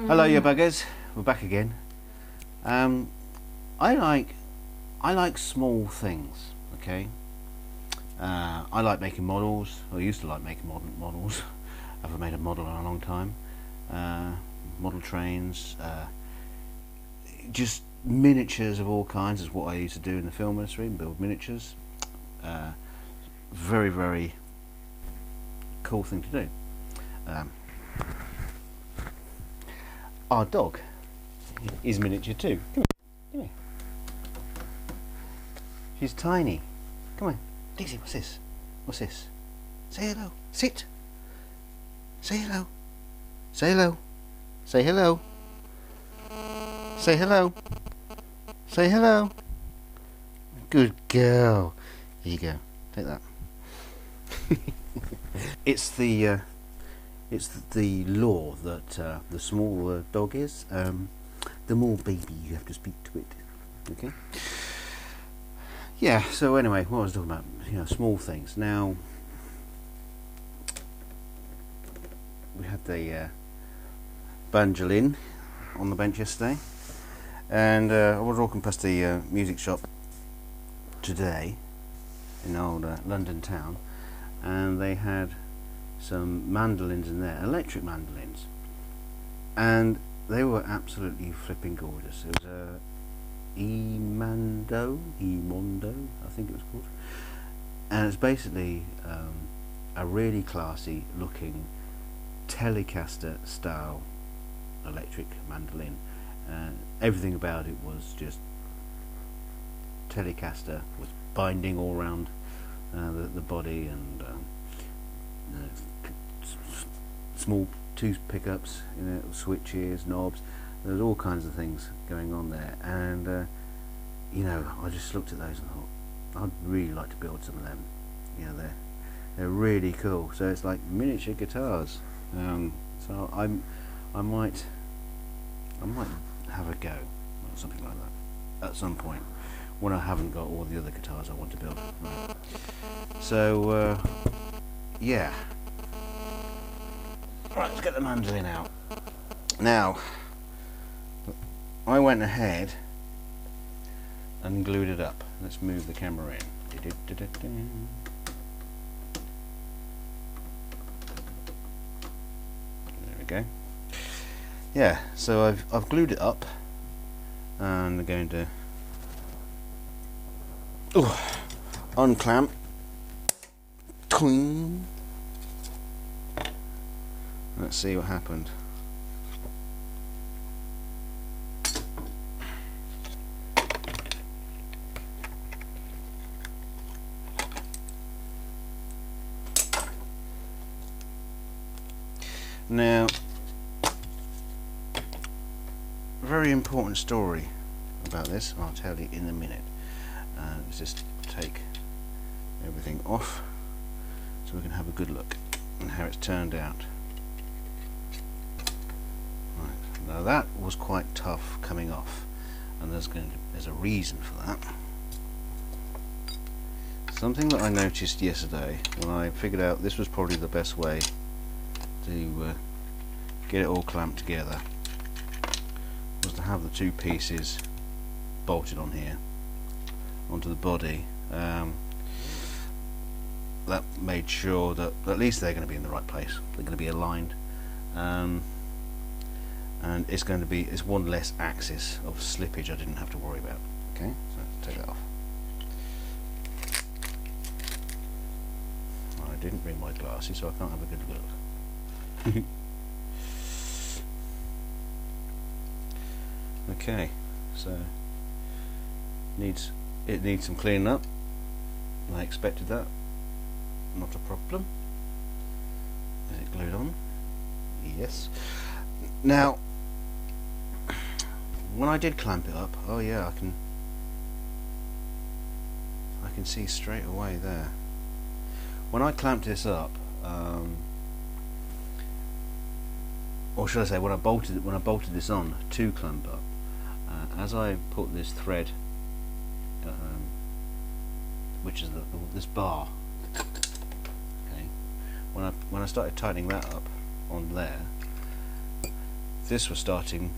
Hello, you buggers. We're back again. I like small things. Okay. I like making models. I used to like making models. I haven't made a model in a long time. Model trains. Just miniatures of all kinds is what I used to do in the film industry. Build miniatures. Very, very cool thing to do. Our dog is miniature too. Come here. Come here. She's tiny. Come on. Daisy, what's this? What's this? Say hello. Sit. Say hello. Say hello. Say hello. Say hello. Say hello. Good girl. Here you go. Take that. It's the law that the smaller dog is, the more baby you have to speak to it. Okay. Yeah. So anyway, what I was talking about, small things. Now we had the Banjolin on the bench yesterday, and I was walking past the music shop today in old London town, and they had some mandolins in there, electric mandolins, and they were absolutely flipping gorgeous. It was a Emondo, I think it was called, and it's basically a really classy looking Telecaster style electric mandolin. Everything about it was just Telecaster, with binding all around the body, and small tooth pickups, switches, knobs. There's all kinds of things going on there, and I just looked at those and thought I'd really like to build some of them. They're really cool. So it's like miniature guitars. So I might have a go or something like that at some point when I haven't got all the other guitars I want to build. Right. So yeah. Right, let's get the mandolin out. Now, I went ahead and glued it up. Let's move the camera in. There we go. Yeah, so I've glued it up, and I'm going to unclamp. Twing. Let's see what happened. Now, very important story about this. I'll tell you in a minute. Let's just take everything off so we can have a good look at how it's turned out. Right. Now that was quite tough coming off, and there's a reason for that. Something that I noticed yesterday when I figured out this was probably the best way to get it all clamped together was to have the two pieces bolted on here onto the body. That made sure that at least they're going to be in the right place. They're going to be aligned, and it's one less axis of slippage I didn't have to worry about. Okay, so let's take that off. I didn't bring my glasses, so I can't have a good look. Okay, so it needs some cleaning up. I expected that. Not a problem. Is it glued on? Yes. Now, when I did clamp it up, oh yeah, I can see straight away there. When I clamped this up, or should I say, when I bolted this on to clamp up, as I put this thread, which is this bar, okay, when I started tightening that up on there, this was starting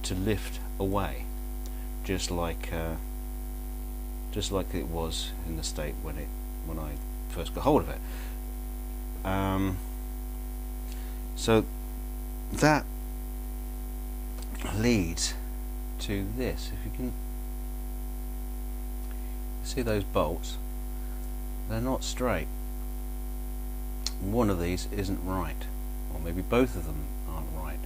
to lift away, just like it was in the state when I first got hold of it. So that leads to this. If you can see those bolts, they're not straight. One of these isn't right, or maybe both of them aren't right.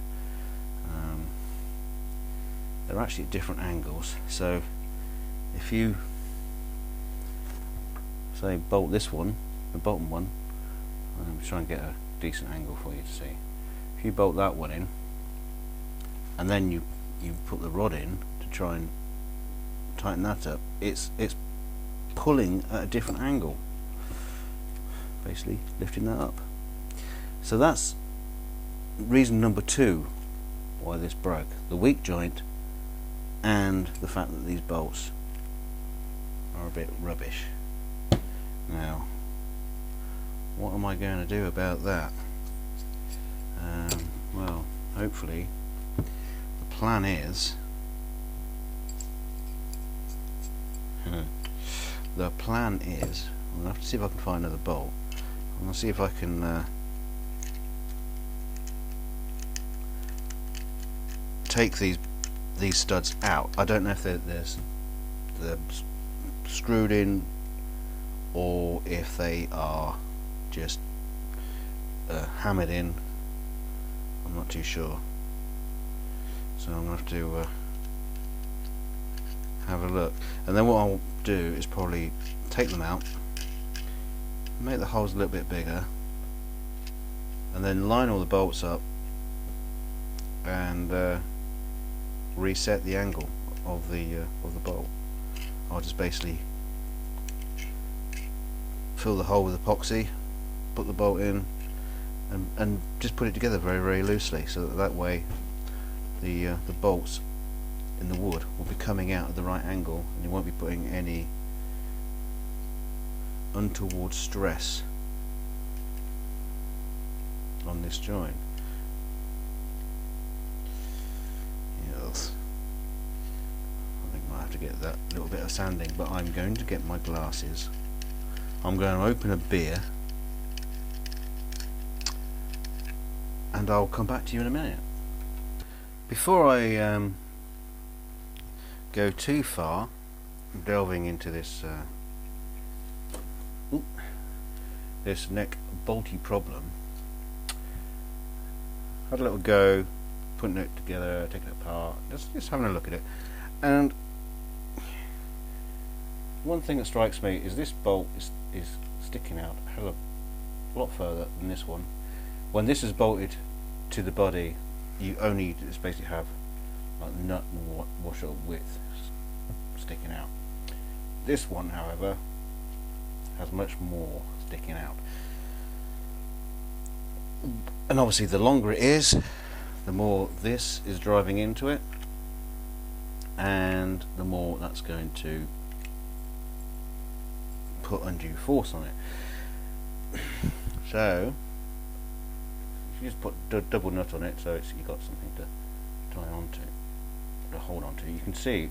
They're actually at different angles. So if you say bolt this one, the bottom one, I'm trying to get a decent angle for you to see. If you bolt that one in, and then you put the rod in to try and tighten that up, it's pulling at a different angle, basically lifting that up. So that's reason number 2 why this broke: the weak joint and the fact that these bolts are a bit rubbish. Now, what am I going to do about that? Well, hopefully the plan is I'm going to have to see if I can find another bolt. I'm going to see if I can take these studs out. I don't know if they're screwed in or if they are just hammered in. I'm not too sure, so I'm going to have to have a look, and then what I'll do is probably take them out, make the holes a little bit bigger, and then line all the bolts up and reset the angle of the bolt. I'll just basically fill the hole with epoxy, put the bolt in, and just put it together very, very loosely, so that way the bolts in the wood will be coming out at the right angle, and you won't be putting any untoward stress on this joint. Yes. I think I might have to get that little bit of sanding, but I'm going to get my glasses. I'm going to open a beer, and I'll come back to you in a minute. Before I go too far delving into this this neck bolty problem, had a little go putting it together, taking it apart, just having a look at it, and one thing that strikes me is this bolt is sticking out a hell of a lot further than this one. When this is bolted to the body, you only just basically have like nut and washer width sticking out. This one, however, has much more sticking out, and obviously the longer it is, the more this is driving into it, and the more that's going to put undue force on it. So if you just put double nut on it, so you've got something to tie onto, to hold onto, you can see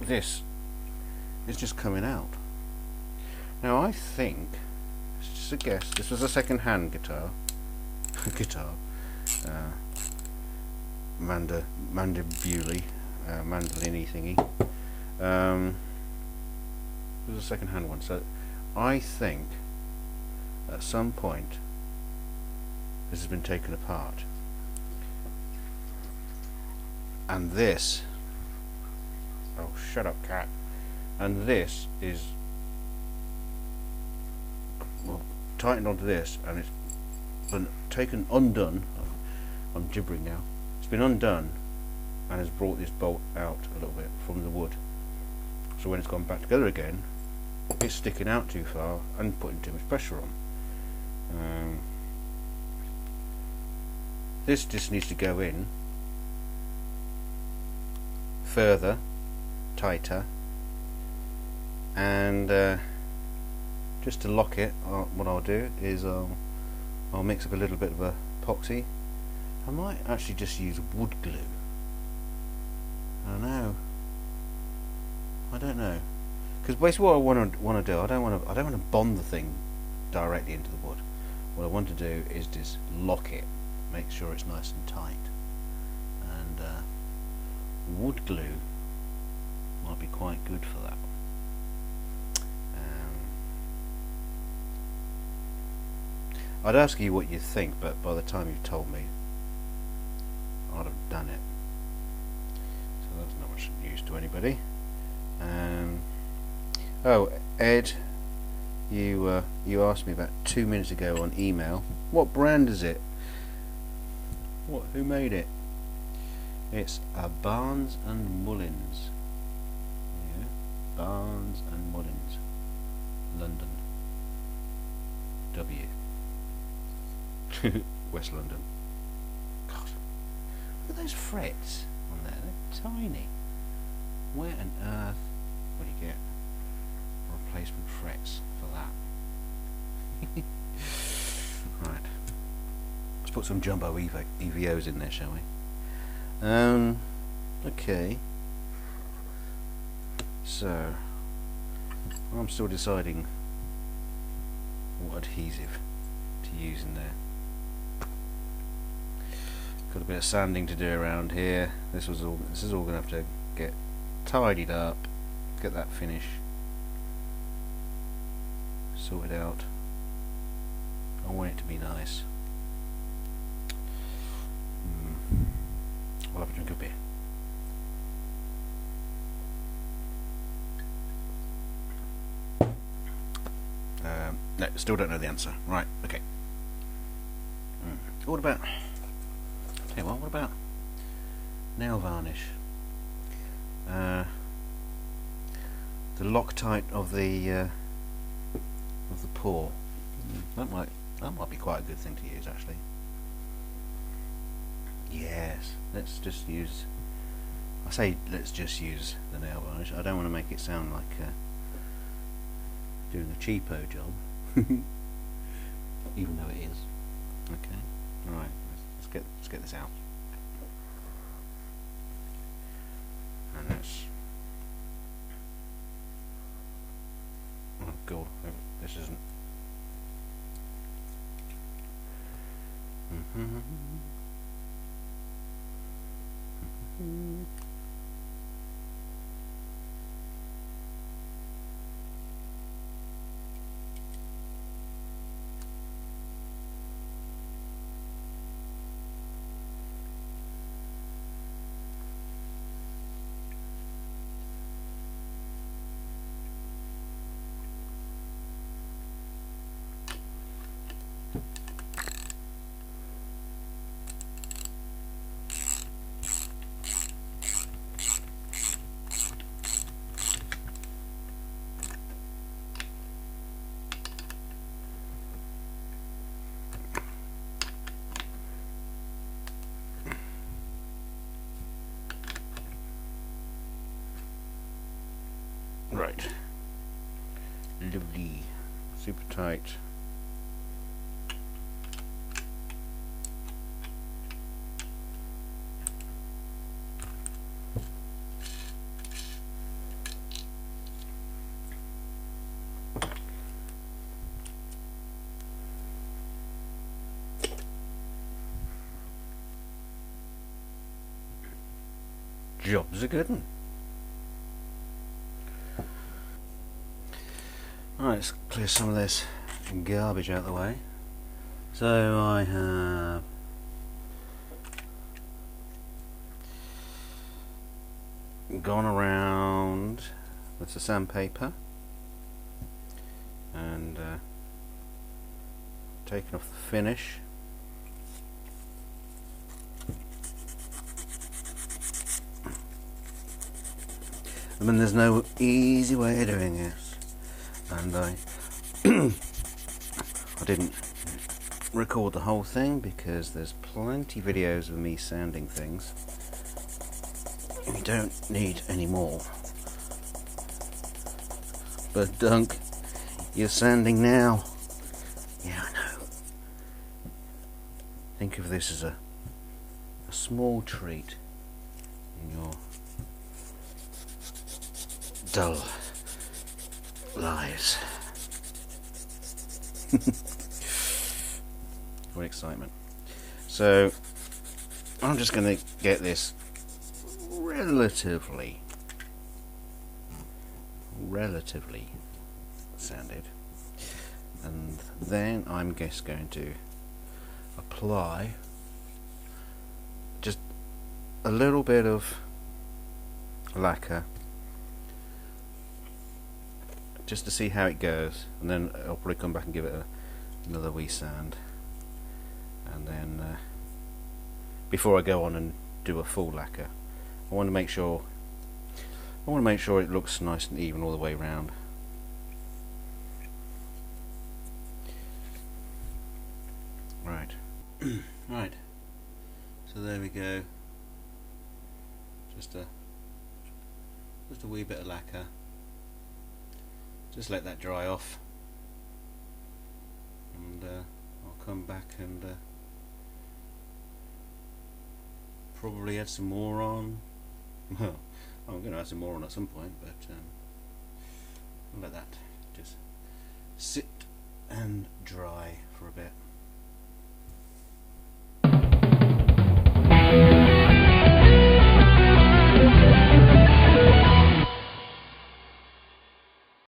this is just coming out. Now I think, it's just a guess, this was a second-hand guitar, Banjolin, mandolin-y thingy. It was a second-hand one, so I think at some point this has been taken apart, and this, oh shut up cat, and this is tightened onto this, and it's been taken undone. I'm gibbering now. It's been undone and has brought this bolt out a little bit from the wood, so when it's gone back together again, it's sticking out too far and putting too much pressure on. This just needs to go in further, tighter, and just to lock it, what I'll do is I'll mix up a little bit of epoxy I might actually just use wood glue. I don't know. Because basically what I want to do, I don't want to bond the thing directly into the wood. What I want to do is just lock it, make sure it's nice and tight. And wood glue might be quite good for that. I'd ask you what you think, but by the time you've told me, I'd have done it. So that's not much news to anybody. Oh, Ed, you asked me about 2 minutes ago on email. What brand is it? Who made it? It's a Barnes and Mullins. Yeah, Barnes and Mullins, London. W. West London. God, look at those frets on there. They're tiny. Where on earth would you get replacement frets for that? Right. Let's put some jumbo EVOs in there, shall we? Okay. So I'm still deciding what adhesive to use in there. Got a bit of sanding to do around here. This is all going to have to get tidied up, get that finish sorted out. I want it to be nice. I'll have a drink of beer. No, still don't know the answer. Right, okay. What about, tell you what about nail varnish? The Loctite of the paw. That might be quite a good thing to use, actually. Yes, let's just use the nail varnish. I don't want to make it sound like doing a cheapo job, even though it is. Okay, all right. Let's get this out. And that's, oh god, this isn't. Right. Lovely. Super tight. Job's a good one. Alright, let's clear some of this garbage out of the way. So I have gone around with the sandpaper and taken off the finish. I mean, there's no easy way of doing this, and I didn't record the whole thing because there's plenty of videos of me sanding things. You don't need any more. But Dunk, you're sanding now. Yeah, I know. Think of this as a small treat in your dull lives. What excitement. So I'm just going to get this relatively sanded, and then I'm just going to apply just a little bit of lacquer just to see how it goes, and then I'll probably come back and give it another wee sand, and then before I go on and do a full lacquer, I want to make sure it looks nice and even all the way round. Right. Right. So there we go. Just a wee bit of lacquer. Just let that dry off, and I'll come back and probably add some more on. Well, I'm going to add some more on at some point, but I'll let that just sit and dry for a bit.